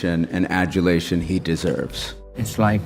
and adulation he deserves. It's like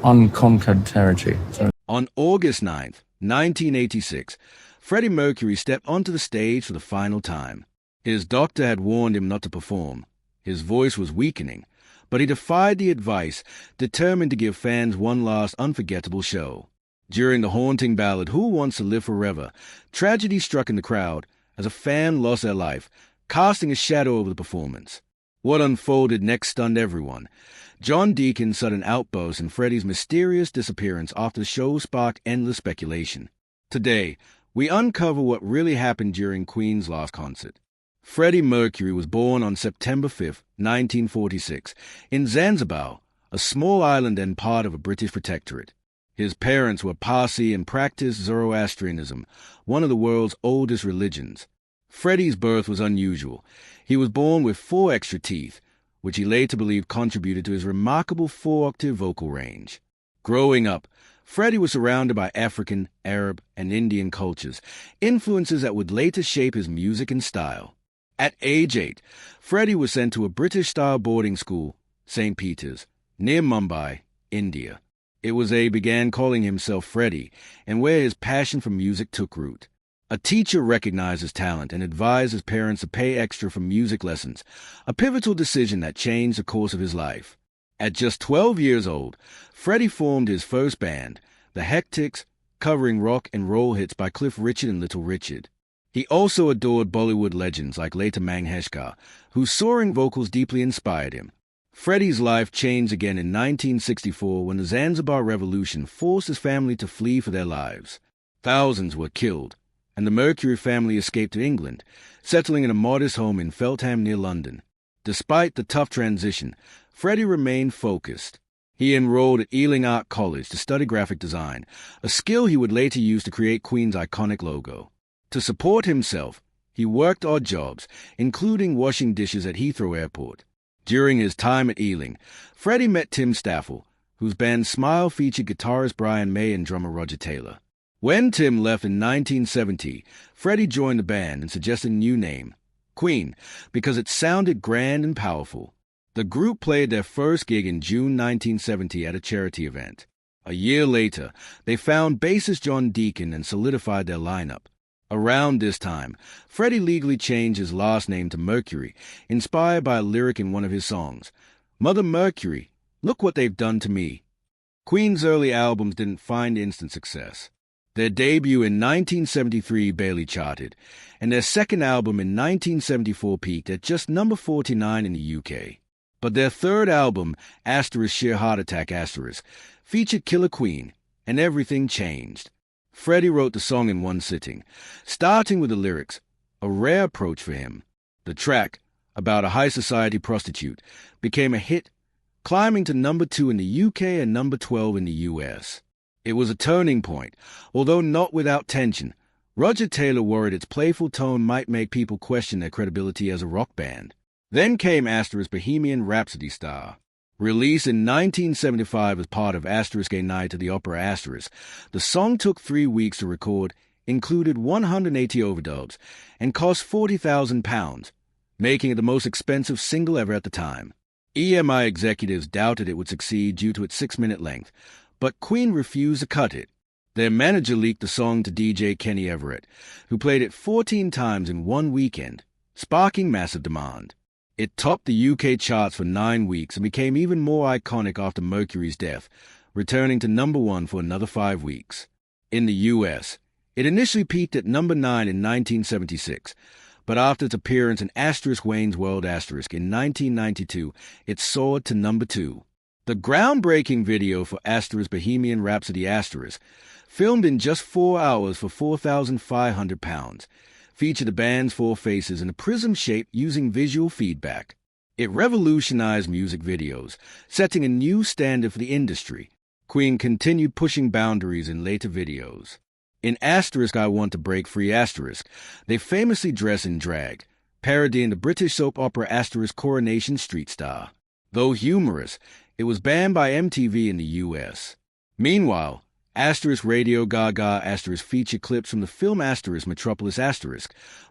unconquered territory. So. On August 9th, 1986, Freddie Mercury stepped onto the stage for the final time. His doctor had warned him not to perform. His voice was weakening, but he defied the advice, determined to give fans one last unforgettable show. During the haunting ballad Who Wants to Live Forever, tragedy struck in the crowd as a fan lost their life, casting a shadow over the performance. What unfolded next stunned everyone. John Deacon's sudden outburst and Freddie's mysterious disappearance after the show sparked endless speculation. Today, we uncover what really happened during Queen's last concert. Freddie Mercury was born on September 5, 1946, in Zanzibar, a small island and part of a British protectorate. His parents were Parsi and practiced Zoroastrianism, one of the world's oldest religions. Freddie's birth was unusual. He was born with 4 extra teeth, which he later believed contributed to his remarkable 4-octave vocal range. Growing up, Freddie was surrounded by African, Arab, and Indian cultures, influences that would later shape his music and style. At age 8, Freddie was sent to a British-style boarding school, St. Peter's, near Mumbai, India. It was he began calling himself Freddie, and where his passion for music took root. A teacher recognized his talent and advised his parents to pay extra for music lessons, a pivotal decision that changed the course of his life. At just 12 years old, Freddie formed his first band, the Hectics, covering rock and roll hits by Cliff Richard and Little Richard. He also adored Bollywood legends like Lata Mangeshkar, whose soaring vocals deeply inspired him. Freddie's life changed again in 1964 when the Zanzibar Revolution forced his family to flee for their lives. Thousands were killed, and the Mercury family escaped to England, settling in a modest home in Feltham near London. Despite the tough transition, Freddie remained focused. He enrolled at Ealing Art College to study graphic design, a skill he would later use to create Queen's iconic logo. To support himself, he worked odd jobs, including washing dishes at Heathrow Airport. During his time at Ealing, Freddie met Tim Staffel, whose band Smile featured guitarist Brian May and drummer Roger Taylor. When Tim left in 1970, Freddie joined the band and suggested a new name, Queen, because it sounded grand and powerful. The group played their first gig in June 1970 at a charity event. A year later, they found bassist John Deacon and solidified their lineup. Around this time, Freddie legally changed his last name to Mercury, inspired by a lyric in one of his songs, "Mother Mercury, look what they've done to me." Queen's early albums didn't find instant success. Their debut in 1973 barely charted, and their second album in 1974 peaked at just number 49 in the UK. But their third album, Sheer Heart Attack *, featured Killer Queen, and everything changed. Freddie wrote the song in one sitting, starting with the lyrics, a rare approach for him. The track, about a high society prostitute, became a hit, climbing to number 2 in the UK and number 12 in the US. It was a turning point, although not without tension. Roger Taylor worried its playful tone might make people question their credibility as a rock band. Then came * Bohemian Rhapsody star. Released in 1975 as part of * A Night to the Opera *, the song took 3 weeks to record, included 180 overdubs, and cost £40,000, making it the most expensive single ever at the time. EMI executives doubted it would succeed due to its 6-minute length, but Queen refused to cut it. Their manager leaked the song to DJ Kenny Everett, who played it 14 times in one weekend, sparking massive demand. It topped the UK charts for 9 weeks and became even more iconic after Mercury's death, returning to number 1 for another 5 weeks. In the US, it initially peaked at number 9 in 1976, but after its appearance in * Wayne's World * in 1992, it soared to number 2. The groundbreaking video for * Bohemian Rhapsody *, filmed in just 4 hours for £4,500, featured the band's 4 faces in a prism shape using visual feedback. It revolutionized music videos, setting a new standard for the industry. Queen continued pushing boundaries in later videos. In * I Want to Break Free *, they famously dress in drag, parodying the British soap opera * Coronation Street star. Though humorous, it was banned by MTV in the US. Meanwhile, * Radio Gaga * feature clips from the film * Metropolis *,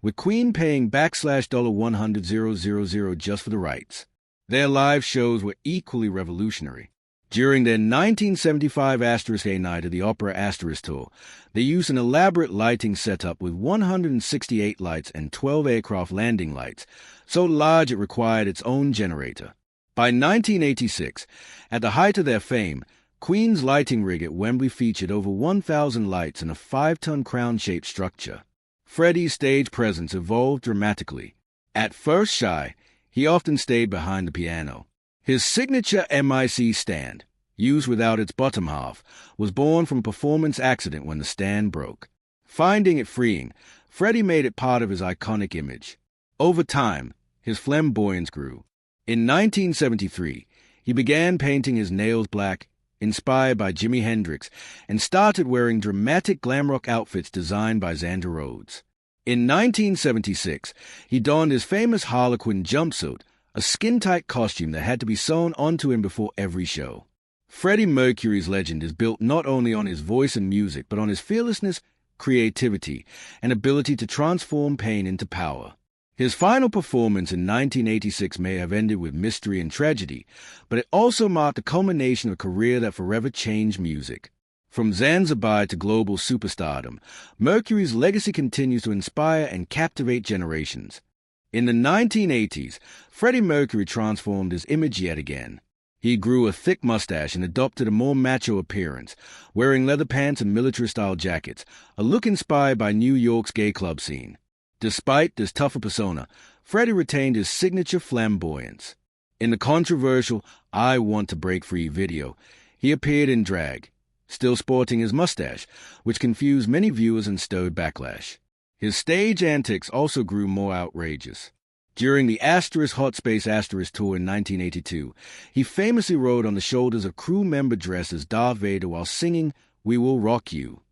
with Queen paying $100,000 just for the rights. Their live shows were equally revolutionary. During their 1975 *A Night at the Opera * tour, they used an elaborate lighting setup with 168 lights and 12 aircraft landing lights, so large it required its own generator. By 1986, at the height of their fame, Queen's lighting rig at Wembley featured over 1,000 lights in a 5-ton crown-shaped structure. Freddie's stage presence evolved dramatically. At first shy, he often stayed behind the piano. His signature MIC stand, used without its bottom half, was born from a performance accident when the stand broke. Finding it freeing, Freddie made it part of his iconic image. Over time, his flamboyance grew. In 1973, he began painting his nails black, inspired by Jimi Hendrix, and started wearing dramatic glam rock outfits designed by Xander Rhodes. In 1976, he donned his famous Harlequin jumpsuit, a skin-tight costume that had to be sewn onto him before every show. Freddie Mercury's legend is built not only on his voice and music, but on his fearlessness, creativity, and ability to transform pain into power. His final performance in 1986 may have ended with mystery and tragedy, but it also marked the culmination of a career that forever changed music. From Zanzibar to global superstardom, Mercury's legacy continues to inspire and captivate generations. In the 1980s, Freddie Mercury transformed his image yet again. He grew a thick mustache and adopted a more macho appearance, wearing leather pants and military-style jackets, a look inspired by New York's gay club scene. Despite this tougher persona, Freddie retained his signature flamboyance. In the controversial I Want to Break Free video, he appeared in drag, still sporting his mustache, which confused many viewers and stirred backlash. His stage antics also grew more outrageous. During the * Hot Space * tour in 1982, he famously rode on the shoulders of crew member dressed as Darth Vader while singing We Will Rock You.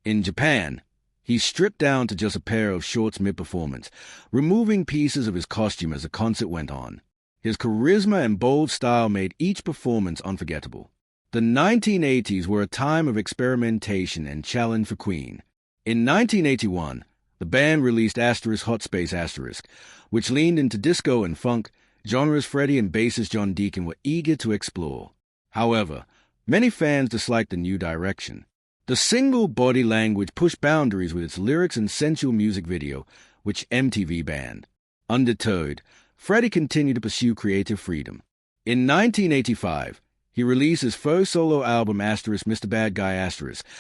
In Japan, he stripped down to just a pair of shorts mid-performance, removing pieces of his costume as the concert went on. His charisma and bold style made each performance unforgettable. The 1980s were a time of experimentation and challenge for Queen. In 1981, the band released * Hot Space *, which leaned into disco and funk, genres Freddie and bassist John Deacon were eager to explore. However, many fans disliked the new direction. The single Body Language pushed boundaries with its lyrics and sensual music video, which MTV banned. Undeterred, Freddie continued to pursue creative freedom. In 1985, he released his first solo album * Mr. Bad Guy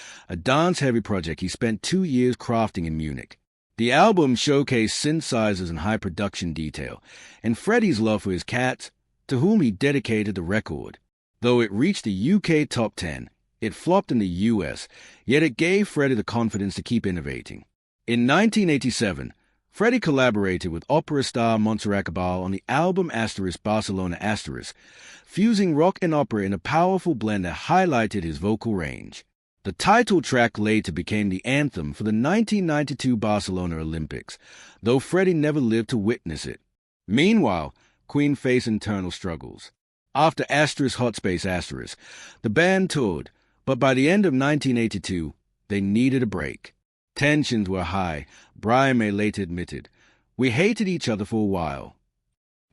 *, a dance-heavy project he spent 2 years crafting in Munich. The album showcased synthesizers and high production detail, and Freddie's love for his cats, to whom he dedicated the record. Though it reached the UK top 10, it flopped in the US, yet it gave Freddie the confidence to keep innovating. In 1987, Freddie collaborated with opera star Montserrat Cabal on the album * Barcelona *, fusing rock and opera in a powerful blend that highlighted his vocal range. The title track later became the anthem for the 1992 Barcelona Olympics, though Freddie never lived to witness it. Meanwhile, Queen faced internal struggles. After * Hot Space *, the band toured, but by the end of 1982, they needed a break. Tensions were high. Brian May later admitted, "We hated each other for a while."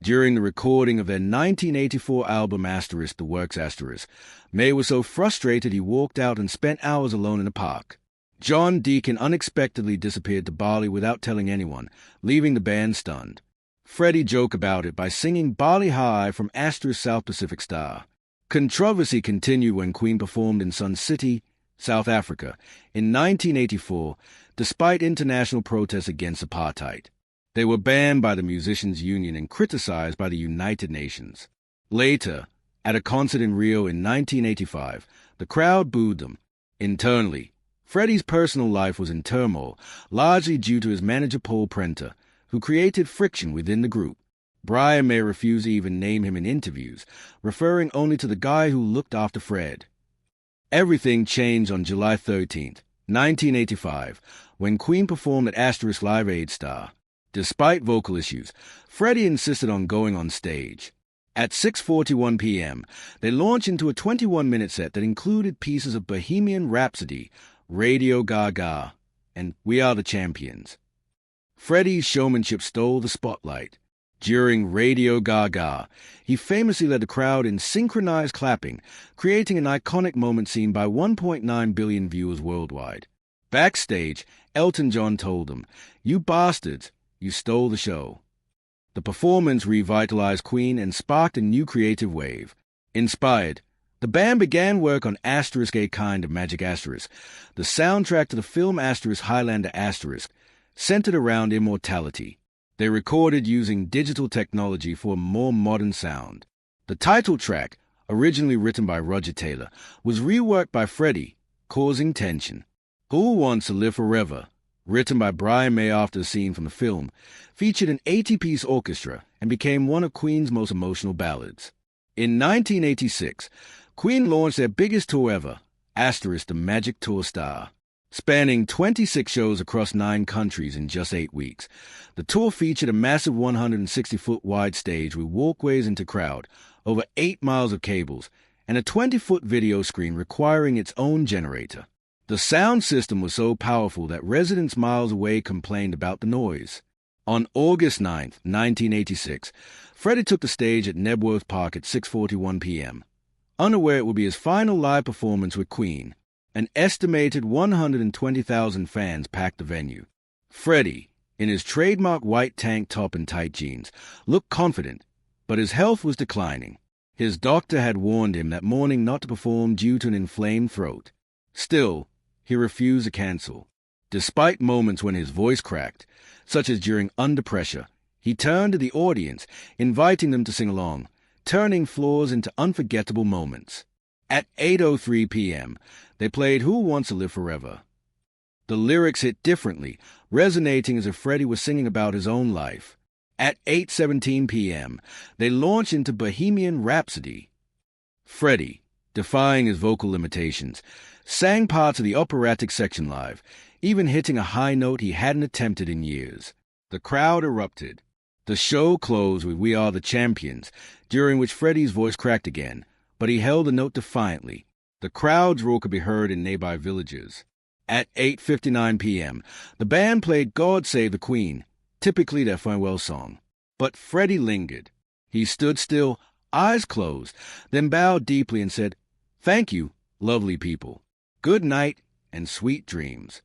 During the recording of their 1984 album * The Works *, May was so frustrated he walked out and spent hours alone in a park. John Deacon unexpectedly disappeared to Bali without telling anyone, leaving the band stunned. Freddie joked about it by singing Bali High from * South Pacific Star. Controversy continued when Queen performed in Sun City, South Africa, in 1984, despite international protests against apartheid. They were banned by the Musicians' Union and criticized by the United Nations. Later, at a concert in Rio in 1985, the crowd booed them. Internally, Freddie's personal life was in turmoil, largely due to his manager Paul Prenter, who created friction within the group. Brian May refused to even name him in interviews, referring only to the guy who looked after Fred. Everything changed on July 13, 1985, when Queen performed at * Live Aid Star. Despite vocal issues, Freddie insisted on going on stage. At 6:41 p.m., they launched into a 21-minute set that included pieces of Bohemian Rhapsody, Radio Gaga, and We Are the Champions. Freddie's showmanship stole the spotlight. During Radio Gaga, he famously led the crowd in synchronized clapping, creating an iconic moment seen by 1.9 billion viewers worldwide. Backstage, Elton John told them, "You bastards, you stole the show." The performance revitalized Queen and sparked a new creative wave. Inspired, the band began work on *A Kind of Magic*, the soundtrack to the film *Highlander*, centered around immortality. They recorded using digital technology for a more modern sound. The title track, originally written by Roger Taylor, was reworked by Freddie, causing tension. Who Wants to Live Forever, written by Brian May after a scene from the film, featured an 80-piece orchestra and became one of Queen's most emotional ballads. In 1986, Queen launched their biggest tour ever, *The Magic Tour Star. Spanning 26 shows across 9 countries in just 8 weeks, the tour featured a massive 160-foot wide stage with walkways into crowd, over 8 miles of cables, and a 20-foot video screen requiring its own generator. The sound system was so powerful that residents miles away complained about the noise. On August 9, 1986, Freddie took the stage at Knebworth Park at 6:41 p.m., unaware it would be his final live performance with Queen. An estimated 120,000 fans packed the venue. Freddie, in his trademark white tank top and tight jeans, looked confident, but his health was declining. His doctor had warned him that morning not to perform due to an inflamed throat. Still, he refused to cancel. Despite moments when his voice cracked, such as during Under Pressure, he turned to the audience, inviting them to sing along, turning flaws into unforgettable moments. At 8:03 p.m., they played Who Wants to Live Forever. The lyrics hit differently, resonating as if Freddie was singing about his own life. At 8:17 p.m., they launched into Bohemian Rhapsody. Freddie, defying his vocal limitations, sang parts of the operatic section live, even hitting a high note he hadn't attempted in years. The crowd erupted. The show closed with We Are the Champions, during which Freddie's voice cracked again, but he held the note defiantly. The crowd's roar could be heard in nearby villages. At 8:59 p.m., the band played God Save the Queen, typically their farewell song. But Freddie lingered. He stood still, eyes closed, then bowed deeply and said, "Thank you, lovely people. Good night and sweet dreams."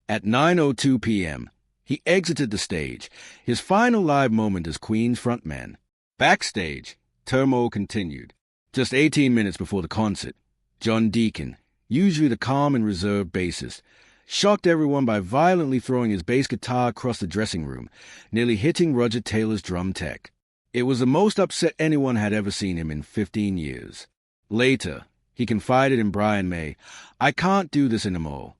At 9:02 p.m., he exited the stage, his final live moment as Queen's frontman. Backstage, turmoil continued. Just 18 minutes before the concert, John Deacon, usually the calm and reserved bassist, shocked everyone by violently throwing his bass guitar across the dressing room, nearly hitting Roger Taylor's drum tech. It was the most upset anyone had ever seen him in 15 years. Later, he confided in Brian May, "I can't do this anymore."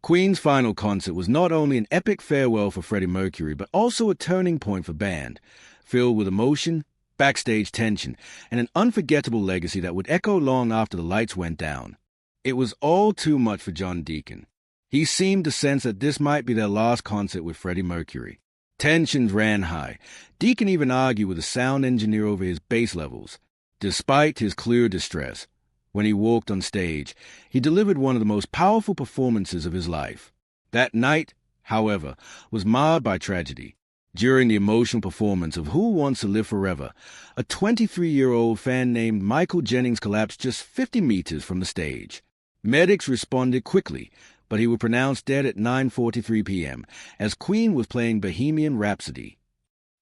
Queen's final concert was not only an epic farewell for Freddie Mercury, but also a turning point for band, filled with emotion, backstage tension, and an unforgettable legacy that would echo long after the lights went down. It was all too much for John Deacon. He seemed to sense that this might be their last concert with Freddie Mercury. Tensions ran high. Deacon even argued with the sound engineer over his bass levels. Despite his clear distress, when he walked on stage, he delivered one of the most powerful performances of his life. That night, however, was marred by tragedy. During the emotional performance of Who Wants to Live Forever, a 23-year-old fan named Michael Jennings collapsed just 50 meters from the stage. Medics responded quickly, but he was pronounced dead at 9:43 p.m. as Queen was playing Bohemian Rhapsody.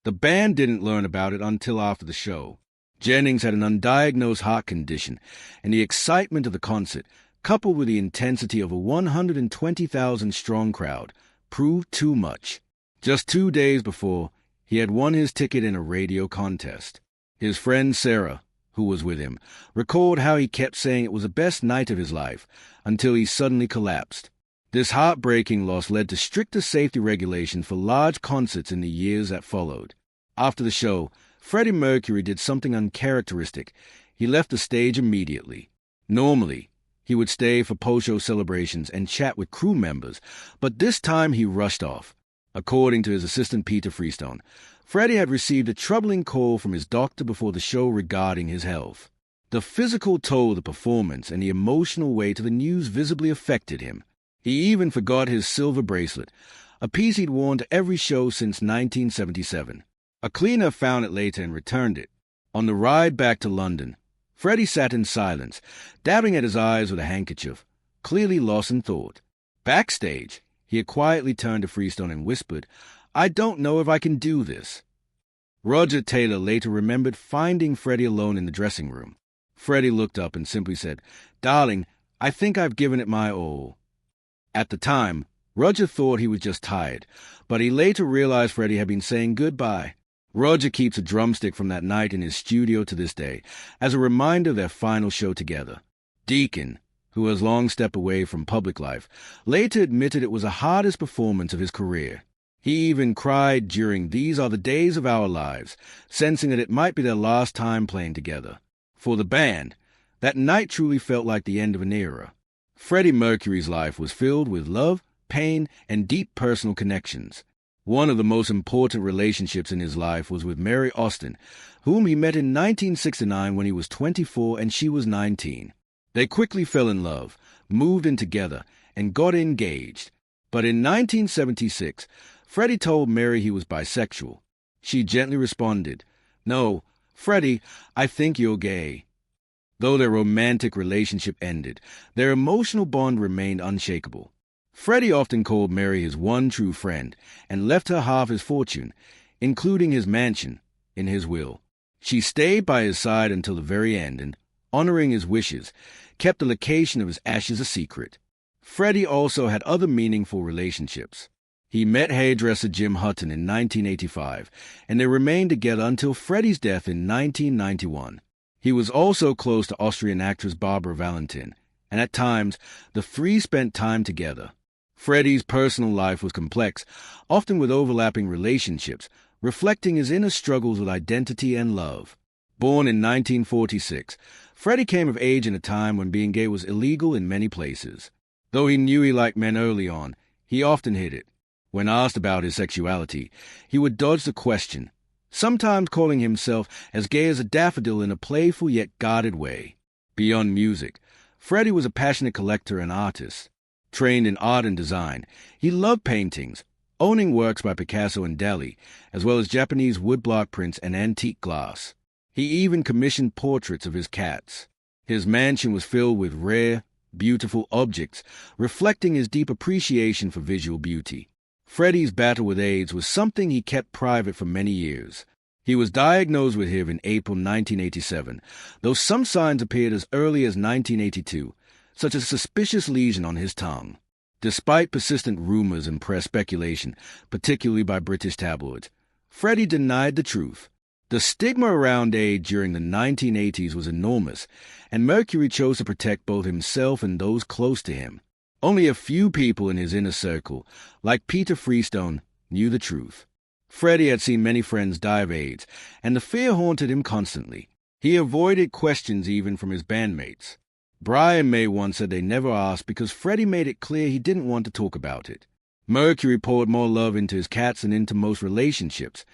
The band didn't learn about it until after the show. Jennings had an undiagnosed heart condition, and the excitement of the concert, coupled with the intensity of a 120,000-strong crowd, proved too much. Just 2 days before, he had won his ticket in a radio contest. His friend Sarah, who was with him, recalled how he kept saying it was the best night of his life, until he suddenly collapsed. This heartbreaking loss led to stricter safety regulations for large concerts in the years that followed. After the show, Freddie Mercury did something uncharacteristic. He left the stage immediately. Normally, he would stay for post-show celebrations and chat with crew members, but this time he rushed off. According to his assistant Peter Freestone, Freddie had received a troubling call from his doctor before the show regarding his health. The physical toll of the performance and the emotional weight of the news visibly affected him. He even forgot his silver bracelet, a piece he'd worn to every show since 1977. A cleaner found it later and returned it. On the ride back to London, Freddie sat in silence, dabbing at his eyes with a handkerchief, clearly lost in thought. Backstage, he had quietly turned to Freestone and whispered, "I don't know if I can do this." Roger Taylor later remembered finding Freddie alone in the dressing room. Freddie looked up and simply said, "Darling, I think I've given it my all." At the time, Roger thought he was just tired, but he later realized Freddie had been saying goodbye. Roger keeps a drumstick from that night in his studio to this day, as a reminder of their final show together. Deacon, who has long stepped away from public life, later admitted it was the hardest performance of his career. He even cried during "These Are the Days of Our Lives," sensing that it might be their last time playing together. For the band, that night truly felt like the end of an era. Freddie Mercury's life was filled with love, pain, and deep personal connections. One of the most important relationships in his life was with Mary Austin, whom he met in 1969 when he was 24 and she was 19. They quickly fell in love, moved in together, and got engaged. But in 1976, Freddie told Mary he was bisexual. She gently responded, "No, Freddie, I think you're gay." Though their romantic relationship ended, their emotional bond remained unshakable. Freddie often called Mary his one true friend and left her half his fortune, including his mansion, in his will. She stayed by his side until the very end and, honoring his wishes, kept the location of his ashes a secret. Freddie also had other meaningful relationships. He met hairdresser Jim Hutton in 1985, and they remained together until Freddie's death in 1991. He was also close to Austrian actress Barbara Valentin, and at times the three spent time together. Freddie's personal life was complex, often with overlapping relationships, reflecting his inner struggles with identity and love. Born in 1946, Freddie came of age in a time when being gay was illegal in many places. Though he knew he liked men early on, he often hid it. When asked about his sexuality, he would dodge the question, sometimes calling himself as gay as a daffodil in a playful yet guarded way. Beyond music, Freddie was a passionate collector and artist. Trained in art and design, he loved paintings, owning works by Picasso and Dali, as well as Japanese woodblock prints and antique glass. He even commissioned portraits of his cats. His mansion was filled with rare, beautiful objects, reflecting his deep appreciation for visual beauty. Freddie's battle with AIDS was something he kept private for many years. He was diagnosed with HIV in April 1987, though some signs appeared as early as 1982, such as a suspicious lesion on his tongue. Despite persistent rumors and press speculation, particularly by British tabloids, Freddie denied the truth. The stigma around AIDS during the 1980s was enormous, and Mercury chose to protect both himself and those close to him. Only a few people in his inner circle, like Peter Freestone, knew the truth. Freddie had seen many friends die of AIDS, and the fear haunted him constantly. He avoided questions even from his bandmates. Brian May once said they never asked because Freddie made it clear he didn't want to talk about it. Mercury poured more love into his cats than into most relationships.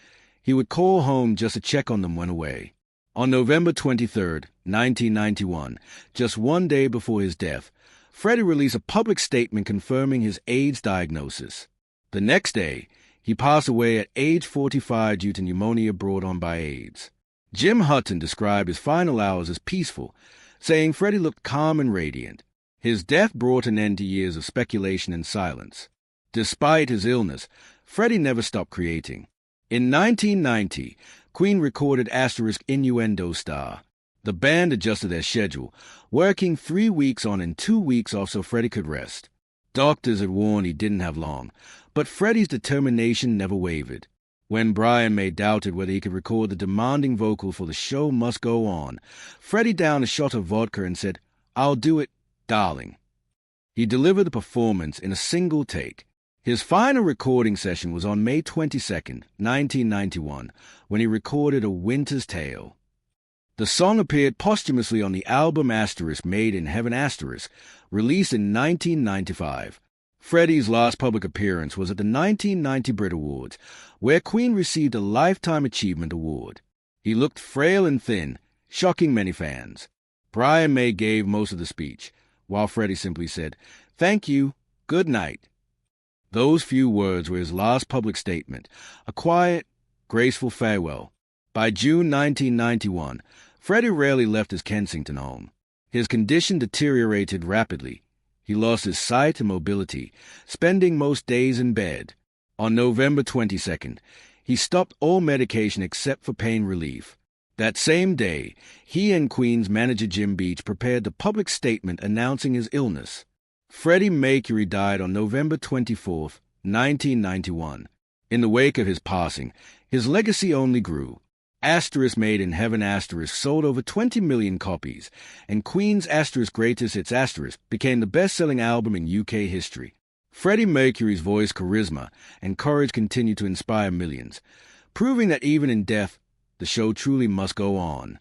He would call home just to check on them when away. On November 23, 1991, just one day before his death, Freddie released a public statement confirming his AIDS diagnosis. The next day, he passed away at age 45 due to pneumonia brought on by AIDS. Jim Hutton described his final hours as peaceful, saying Freddie looked calm and radiant. His death brought an end to years of speculation and silence. Despite his illness, Freddie never stopped creating. In 1990, Queen recorded *Innuendo Star. The band adjusted their schedule, working 3 weeks on and 2 weeks off so Freddie could rest. Doctors had warned he didn't have long, but Freddie's determination never wavered. When Brian May doubted whether he could record the demanding vocal for The Show Must Go On, Freddie downed a shot of vodka and said, "I'll do it, darling." He delivered the performance in a single take. His final recording session was on May 22, 1991, when he recorded A Winter's Tale. The song appeared posthumously on the album *Made in Heaven*, released in 1995. Freddie's last public appearance was at the 1990 Brit Awards, where Queen received a Lifetime Achievement Award. He looked frail and thin, shocking many fans. Brian May gave most of the speech, while Freddie simply said, "Thank you, good night." Those few words were his last public statement, a quiet, graceful farewell. By June 1991, Freddie rarely left his Kensington home. His condition deteriorated rapidly. He lost his sight and mobility, spending most days in bed. On November 22nd, he stopped all medication except for pain relief. That same day, he and Queen's manager Jim Beach prepared a public statement announcing his illness. Freddie Mercury died on November 24, 1991. In the wake of his passing, his legacy only grew. Asterisk Made in Heaven Asterisk sold over 20 million copies, and Queen's Asterisk Greatest Hits Asterisk became the best-selling album in UK history. Freddie Mercury's voice, charisma, and courage continue to inspire millions, proving that even in death, the show truly must go on.